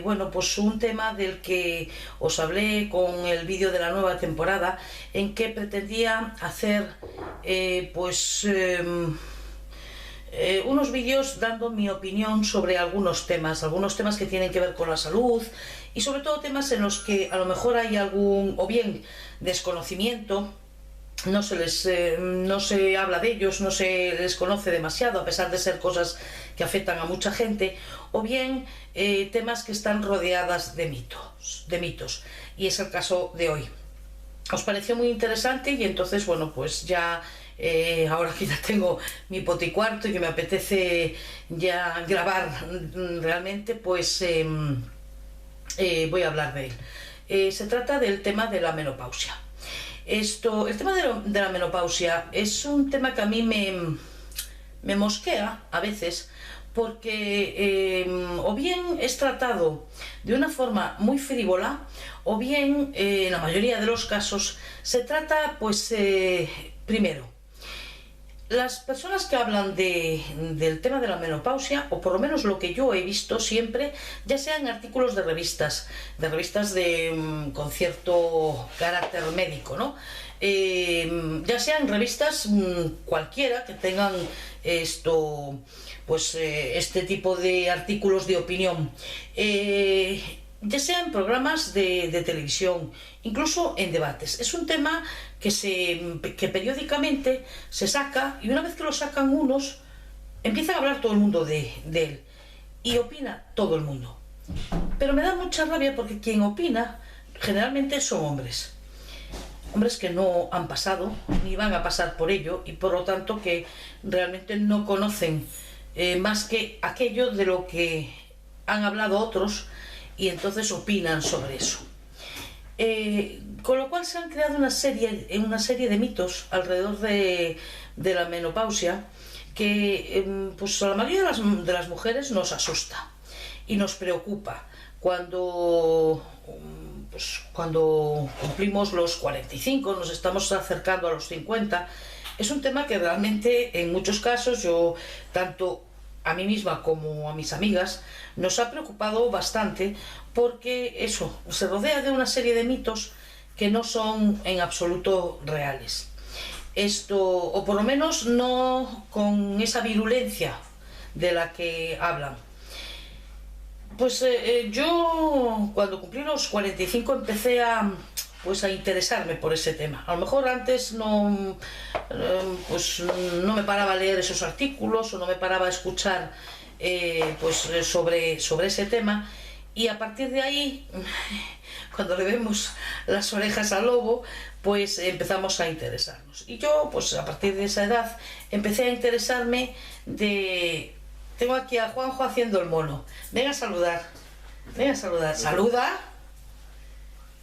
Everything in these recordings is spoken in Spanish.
bueno, pues un tema del que os hablé con el vídeo de la nueva temporada, en que pretendía hacer unos vídeos dando mi opinión sobre algunos temas que tienen que ver con la salud y sobre todo temas en los que a lo mejor hay algún o bien desconocimiento. No se habla de ellos, no se les conoce demasiado, a pesar de ser cosas que afectan a mucha gente, o bien temas que están rodeadas de mitos, y es el caso de hoy. Os pareció muy interesante y entonces, bueno, pues ya ahora que ya tengo mi poticuarto y que me apetece ya grabar realmente, pues voy a hablar de él. Se trata del tema de la menopausia. El tema de la menopausia es un tema que a mí me mosquea a veces, porque o bien es tratado de una forma muy frívola, o bien en la mayoría de los casos se trata, pues, primero, las personas que hablan del tema de la menopausia, o por lo menos lo que yo he visto siempre, ya sean artículos de revistas con cierto carácter médico, ¿no? Ya sean revistas cualquiera que tengan este tipo de artículos de opinión, ya sea en programas de televisión, incluso en debates. Es un tema que periódicamente se saca, y una vez que lo sacan unos, empiezan a hablar todo el mundo de él, y opina todo el mundo. Pero me da mucha rabia porque quien opina generalmente son hombres que no han pasado ni van a pasar por ello, y por lo tanto que realmente no conocen más que aquello de lo que han hablado otros, y entonces opinan sobre eso. Con lo cual se han creado una serie de mitos alrededor de la menopausia que pues a la mayoría de las mujeres nos asusta y nos preocupa cuando cumplimos los 45, nos estamos acercando a los 50. Es un tema que realmente en muchos casos, yo tanto a mí misma como a mis amigas, nos ha preocupado bastante, porque eso se rodea de una serie de mitos que no son en absoluto reales. O por lo menos no con esa virulencia de la que hablan. Pues yo cuando cumplí los 45 empecé a interesarme por ese tema. A lo mejor antes no me paraba a leer esos artículos, o no me paraba a escuchar sobre ese tema, y a partir de ahí, cuando le vemos las orejas al lobo, pues empezamos a interesarnos. Y yo, pues a partir de esa edad, empecé a interesarme Tengo aquí a Juanjo haciendo el mono. Venga a saludar. ¿Saluda?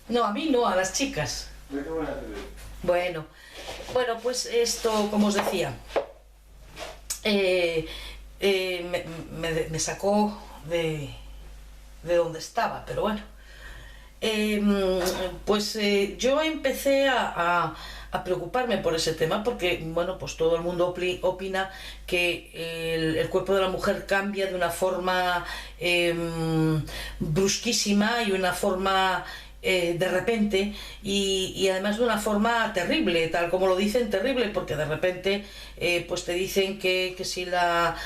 No, a mí no, a las chicas. Bueno, pues esto, como os decía, me sacó de donde estaba, pero bueno. Yo empecé a preocuparme por ese tema, porque bueno, pues todo el mundo opina que el cuerpo de la mujer cambia de una forma brusquísima y una forma de repente, y además de una forma terrible, tal como lo dicen, terrible, porque de repente pues te dicen que si la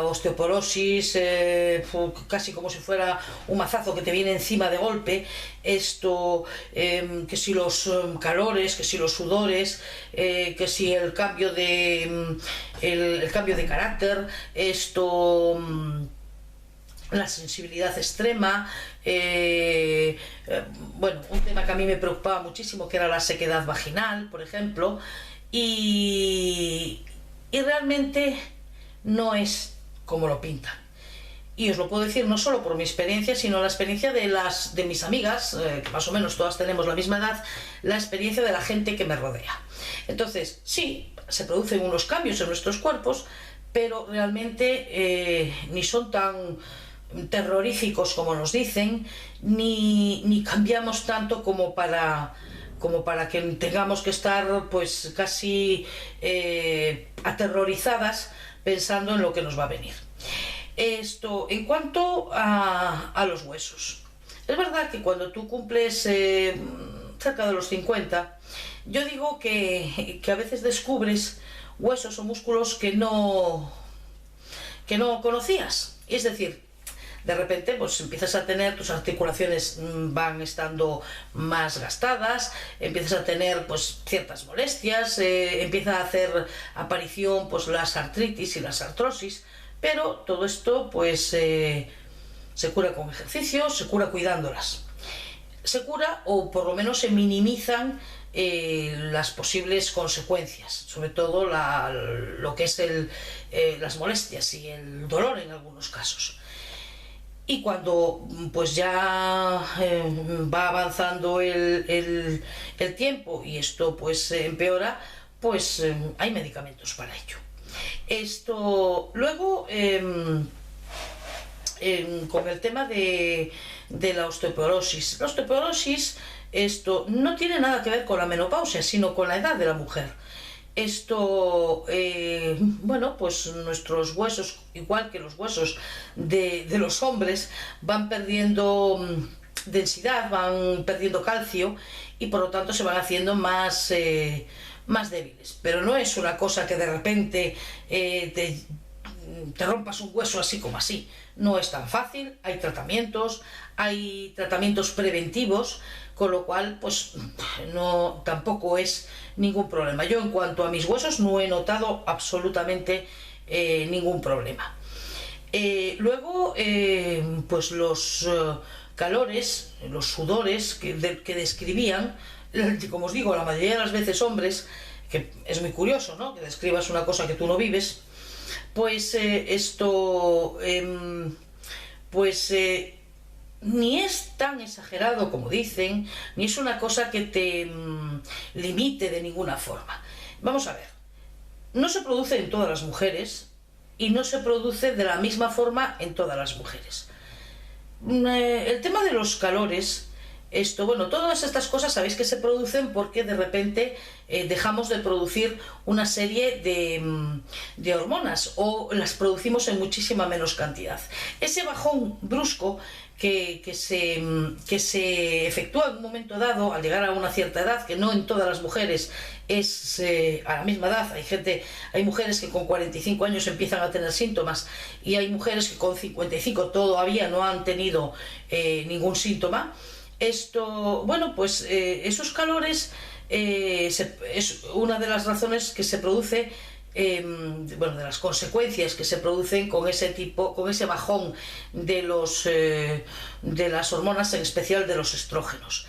osteoporosis, casi como si fuera un mazazo que te viene encima de golpe, que si los calores, que si los sudores, que si el cambio de carácter, la sensibilidad extrema, un tema que a mí me preocupaba muchísimo, que era la sequedad vaginal, por ejemplo, y realmente no es como lo pintan. Y os lo puedo decir no solo por mi experiencia, sino la experiencia de mis amigas, que más o menos todas tenemos la misma edad, la experiencia de la gente que me rodea. Entonces, sí, se producen unos cambios en nuestros cuerpos, pero realmente ni son tan terroríficos como nos dicen, ni cambiamos tanto como para que tengamos que estar pues casi aterrorizadas pensando en lo que nos va a venir. En cuanto a los huesos, es verdad que cuando tú cumples cerca de los 50, yo digo que a veces descubres huesos o músculos que no conocías. Es decir, de repente pues empiezas a tener, tus articulaciones van estando más gastadas, empiezas a tener pues ciertas molestias, empieza a hacer aparición pues las artritis y las artrosis, pero todo esto pues se cura con ejercicio, se cura cuidándolas. Se cura, o por lo menos se minimizan las posibles consecuencias, sobre todo lo que es las molestias y el dolor en algunos casos. Y cuando pues ya va avanzando el tiempo y esto pues empeora, pues hay medicamentos para ello. Luego, con el tema de la osteoporosis. La osteoporosis, esto no tiene nada que ver con la menopausia, sino con la edad de la mujer. Bueno, pues nuestros huesos, igual que los huesos de los hombres, van perdiendo densidad, van perdiendo calcio y por lo tanto se van haciendo más débiles. Pero no es una cosa que de repente te rompas un hueso así como así. No es tan fácil, hay tratamientos preventivos, con lo cual pues no, tampoco es ningún problema. Yo en cuanto a mis huesos no he notado absolutamente ningún problema. Luego pues los calores, los sudores que describían, como os digo, la mayoría de las veces hombres, que es muy curioso, ¿no?, que describas una cosa que tú no vives, pues ni es tan exagerado como dicen, ni es una cosa que te limite de ninguna forma. Vamos a ver, no se produce en todas las mujeres y no se produce de la misma forma en todas las mujeres. El tema de los calores, bueno, todas estas cosas sabéis que se producen porque de repente dejamos de producir una serie de hormonas, o las producimos en muchísima menos cantidad. Ese bajón brusco que se efectúa en un momento dado al llegar a una cierta edad, que no en todas las mujeres es a la misma edad. Hay mujeres que con 45 años empiezan a tener síntomas, y hay mujeres que con 55 todavía no han tenido ningún síntoma. Bueno, pues esos calores es una de las razones que se produce, bueno, de las consecuencias que se producen con ese bajón de las hormonas, en especial de los estrógenos.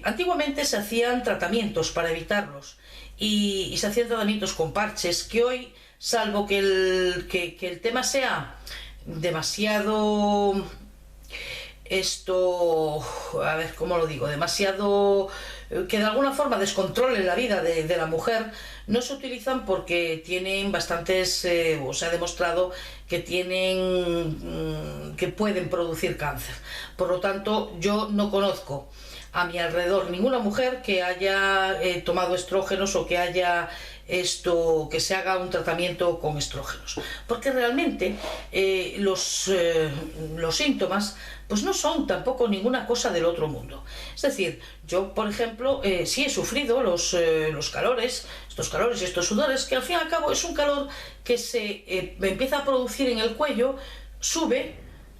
Antiguamente se hacían tratamientos para evitarlos, y se hacían tratamientos con parches, que hoy, salvo que el tema sea demasiado... a ver, ¿cómo lo digo? Demasiado... que de alguna forma descontrole la vida de la mujer, no se utilizan porque tienen bastantes... o se ha demostrado que pueden producir cáncer. Por lo tanto, yo no conozco a mi alrededor ninguna mujer que haya tomado estrógenos, o que haya que se haga un tratamiento con estrógenos, porque realmente los síntomas pues no son tampoco ninguna cosa del otro mundo. Es decir, yo por ejemplo sí he sufrido los calores, estos calores y estos sudores, que al fin y al cabo es un calor que se empieza a producir en el cuello, sube,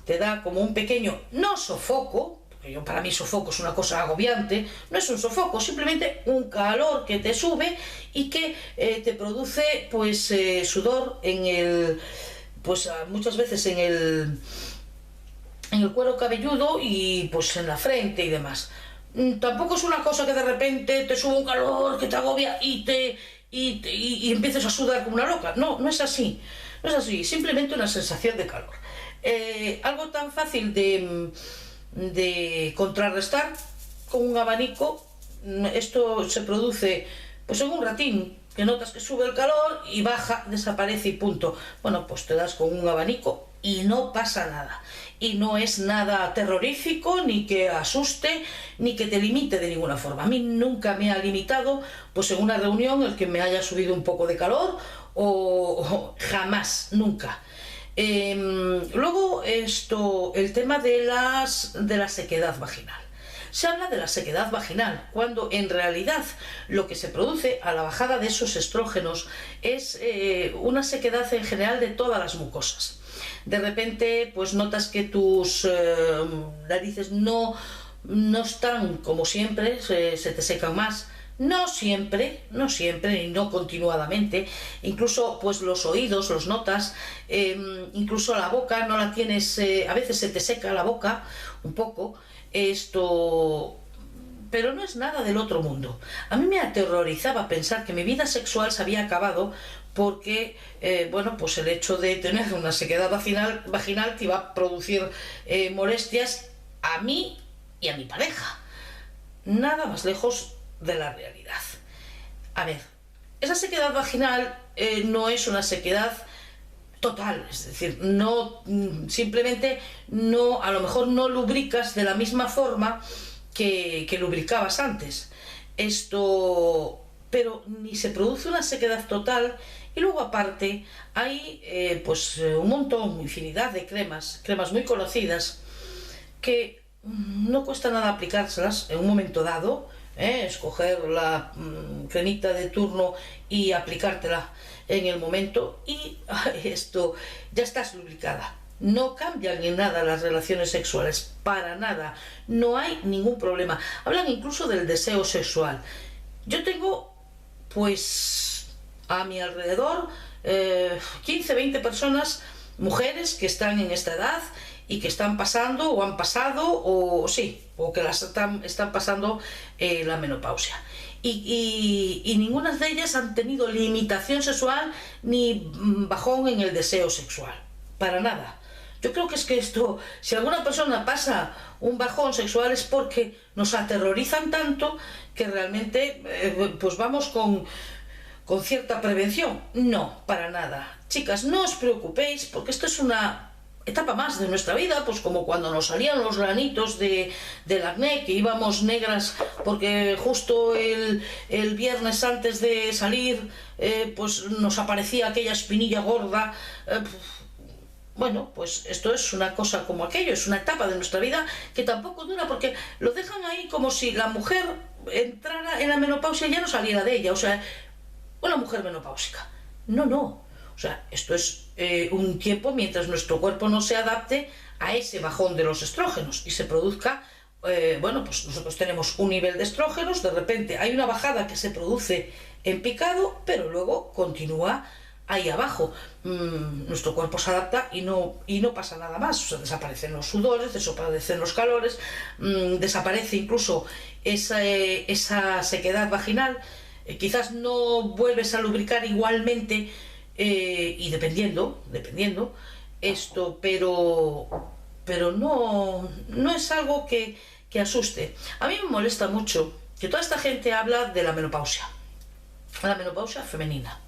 te da como un pequeño, no sofoco, para mí sofoco es una cosa agobiante, no es un sofoco, simplemente un calor que te sube y que te produce pues sudor pues muchas veces en el cuero cabelludo y pues en la frente y demás. Tampoco es una cosa que de repente te sube un calor que te agobia y empieces a sudar como una loca. No, no es así. No es así, simplemente una sensación de calor. Algo tan fácil de contrarrestar con un abanico. Esto se produce pues en un ratín, que notas que sube el calor y baja, desaparece y punto. Bueno, pues te das con un abanico y no pasa nada, y no es nada terrorífico, ni que asuste, ni que te limite de ninguna forma. A mí nunca me ha limitado pues en una reunión el que me haya subido un poco de calor, o jamás, nunca. Luego el tema de la sequedad vaginal. Se habla de la sequedad vaginal, cuando en realidad lo que se produce a la bajada de esos estrógenos es una sequedad en general de todas las mucosas. De repente, pues notas que tus narices no están como siempre, se te secan más. No siempre, y no continuadamente. Incluso pues los oídos los notas, incluso la boca no la tienes, a veces se te seca la boca un poco, pero no es nada del otro mundo. A mí me aterrorizaba pensar que mi vida sexual se había acabado porque, bueno, pues el hecho de tener una sequedad vaginal te iba a producir molestias a mí y a mi pareja. Nada más lejos de la realidad. A ver, esa sequedad vaginal no es una sequedad total, es decir, no simplemente no, a lo mejor no lubricas de la misma forma que lubricabas antes. Pero ni se produce una sequedad total. Y luego aparte hay pues un montón, infinidad de cremas muy conocidas que no cuesta nada aplicárselas en un momento dado, escoger la cremita de turno y aplicártela en el momento y ya estás lubricada. No cambian en nada las relaciones sexuales, para nada, no hay ningún problema. Hablan incluso del deseo sexual. Yo tengo pues a mi alrededor 15, 20 personas, mujeres que están en esta edad y que están pasando o han pasado o que las están pasando la menopausia. Y ninguna de ellas han tenido limitación sexual ni bajón en el deseo sexual, para nada. Yo creo que es que si alguna persona pasa un bajón sexual es porque nos aterrorizan tanto que realmente pues vamos con cierta prevención. No, para nada. Chicas, no os preocupéis porque esto es una etapa más de nuestra vida, pues como cuando nos salían los granitos del acné, que íbamos negras porque justo el viernes antes de salir pues nos aparecía aquella espinilla gorda. Bueno, pues esto es una cosa como aquello, es una etapa de nuestra vida que tampoco dura, porque lo dejan ahí como si la mujer entrara en la menopausia y ya no saliera de ella, o sea, una mujer menopáusica. No. O sea, esto es un tiempo mientras nuestro cuerpo no se adapte a ese bajón de los estrógenos y se produzca, bueno, pues nosotros tenemos un nivel de estrógenos, de repente hay una bajada que se produce en picado, pero luego continúa ahí abajo. Nuestro cuerpo se adapta y no pasa nada más. O sea, desaparecen los sudores, desaparecen los calores, desaparece incluso esa sequedad vaginal. Quizás no vuelves a lubricar igualmente y dependiendo pero no es algo que asuste. A mí me molesta mucho que toda esta gente habla de la menopausia femenina.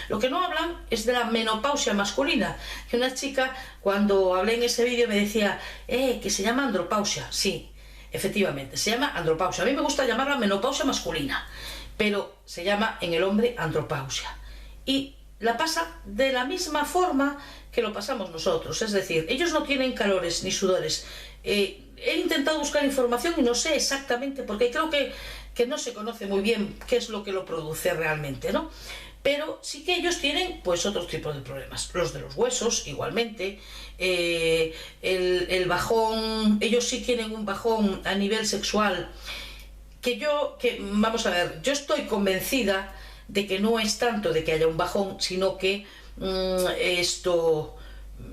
Lo que no hablan es de la menopausia masculina. Que una chica, cuando hablé en ese vídeo, me decía que se llama andropausia. Sí, efectivamente, se llama andropausia. A mí me gusta llamarla menopausia masculina, pero se llama en el hombre andropausia. Y la pasa de la misma forma que lo pasamos nosotros. Es decir, ellos no tienen calores ni sudores. He intentado buscar información y no sé exactamente, porque creo que no se conoce muy bien qué es lo que lo produce realmente, ¿no? Pero sí que ellos tienen pues otros tipos de problemas. Los de los huesos, igualmente. El bajón, ellos sí tienen un bajón a nivel sexual. Vamos a ver, yo estoy convencida de que no es tanto de que haya un bajón, sino que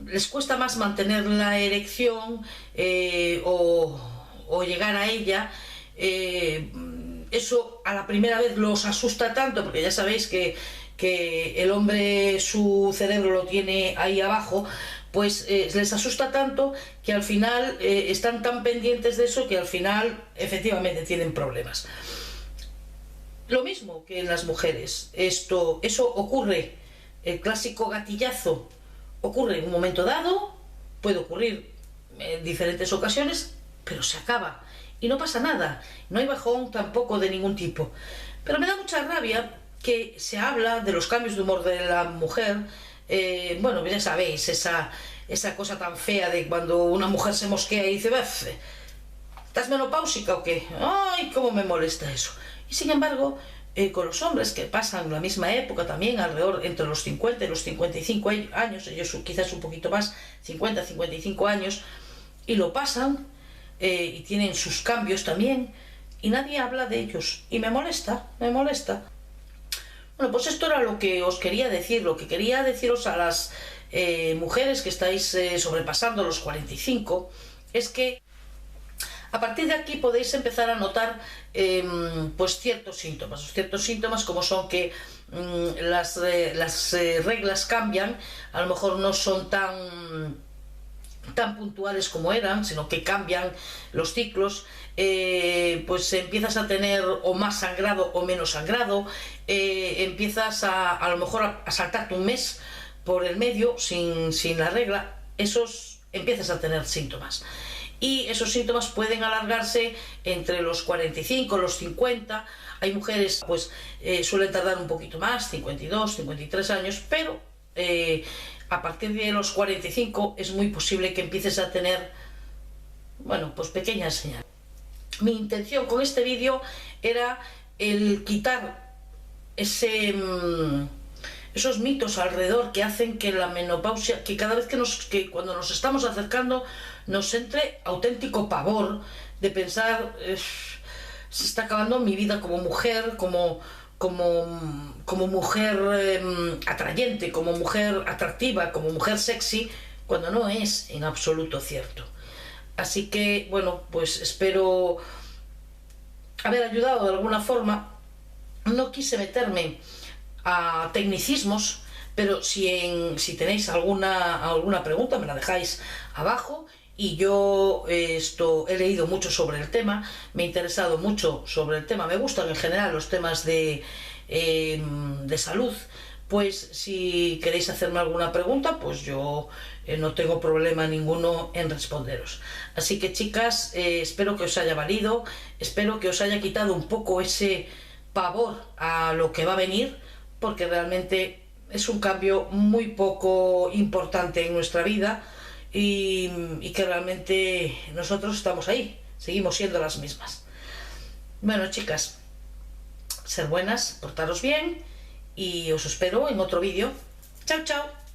les cuesta más mantener la erección o llegar a ella. Eso a la primera vez los asusta tanto, porque ya sabéis que el hombre su cerebro lo tiene ahí abajo, pues les asusta tanto que al final están tan pendientes de eso que al final efectivamente tienen problemas. Lo mismo que en las mujeres, eso ocurre, el clásico gatillazo ocurre en un momento dado, puede ocurrir en diferentes ocasiones, pero se acaba y no pasa nada, no hay bajón tampoco de ningún tipo. Pero me da mucha rabia que se habla de los cambios de humor de la mujer bueno, ya sabéis, esa cosa tan fea de cuando una mujer se mosquea y dice, "Bef, ¿estás menopáusica o qué? Ay, cómo me molesta eso". Y sin embargo, con los hombres que pasan la misma época también, alrededor entre los 50 y los 55 años, ellos quizás un poquito más, 50, 55 años, y lo pasan, y tienen sus cambios también, y nadie habla de ellos, y me molesta, me molesta. Bueno, pues esto era lo que os quería decir, lo que quería deciros a las mujeres que estáis sobrepasando los 45, es que a partir de aquí podéis empezar a notar pues ciertos síntomas como son que las reglas cambian, a lo mejor no son tan puntuales como eran, sino que cambian los ciclos, pues empiezas a tener o más sangrado o menos sangrado, empiezas a lo mejor a saltarte un mes por el medio sin la regla, empiezas a tener síntomas. Y esos síntomas pueden alargarse entre los 45, los 50, hay mujeres pues suelen tardar un poquito más, 52, 53 años, pero a partir de los 45 es muy posible que empieces a tener, bueno, pues pequeñas señales. Mi intención con este vídeo era el quitar esos mitos alrededor que hacen que la menopausia, que cada vez que cuando nos estamos acercando nos entre auténtico pavor de pensar, se está acabando mi vida como mujer, como mujer atrayente, como mujer atractiva, como mujer sexy, cuando no es en absoluto cierto. Así que, bueno, pues espero haber ayudado de alguna forma. No quise meterme a tecnicismos, pero si tenéis alguna pregunta me la dejáis abajo, y yo he leído mucho sobre el tema, me he interesado mucho sobre el tema, me gustan en general los temas de salud. Pues si queréis hacerme alguna pregunta, pues yo no tengo problema ninguno en responderos. Así que, chicas, espero que os haya valido, espero que os haya quitado un poco ese pavor a lo que va a venir, porque realmente es un cambio muy poco importante en nuestra vida, y que realmente nosotros estamos ahí, seguimos siendo las mismas. Bueno, chicas, ser buenas, portaros bien, y os espero en otro vídeo. Chao, chao.